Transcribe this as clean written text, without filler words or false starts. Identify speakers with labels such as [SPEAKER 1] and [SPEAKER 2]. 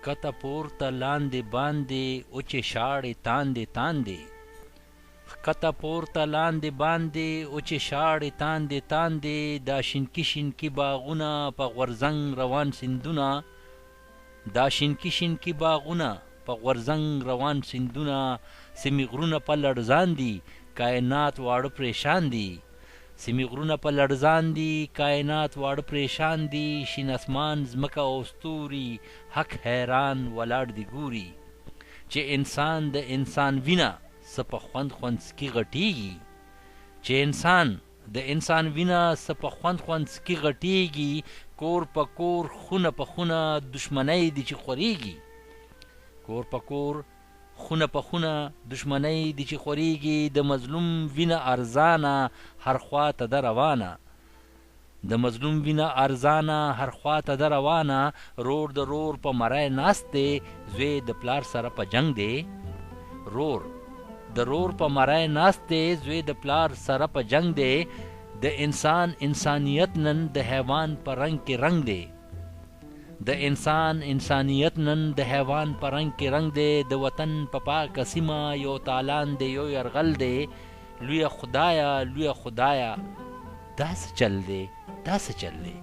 [SPEAKER 1] ښکته پورته لاندې باندې وچې شاړې تاندې تاندې ښکته پورته لاندې باندې وچې شاړې تاندې تاندې دا شینکي شینکي باغونه په غورځنګ روان سیندونه دا شینکي شینکي باغونه په غورځنګ روان سیندونه سیمې غرونه په لړزان دي کائنات واړه پریشان دي سیمې غرونه په لړزان دي کائنات واړه پریشان دي شین اسمان ځمکه او ستوري حق حیران ولاړ دي ګوري چې انسان د انسان وینه څه په خوند خوند سکي غټیږي چې انسان د انسان وینه څه په خوند خوند سکي غټیږي کور په کور خونه په خونه دشمنی دي چې خورېږي کور په کور خونه په خونه دشمنی دي چې خورېږي د مظلوم وینه ارزانه هر خوا ته ده روانه د مظلوم وینه ارزانه هر خوا ته ده روانه رور د رور په مری ناست دی زوی د پلار سره په جنگ دی رور د رور په مری ناست دی زوی د پلار سره په جنگ دی د انسان انسانیت نن د حیوان په رنگ کې رنگ دی د انسان انسانیت نن د حیوان په رنگ کې رنگ دی د وطن په پاکه سیمه یو تالان دی یو یرغل دی لویه خدایه دا څه چل دی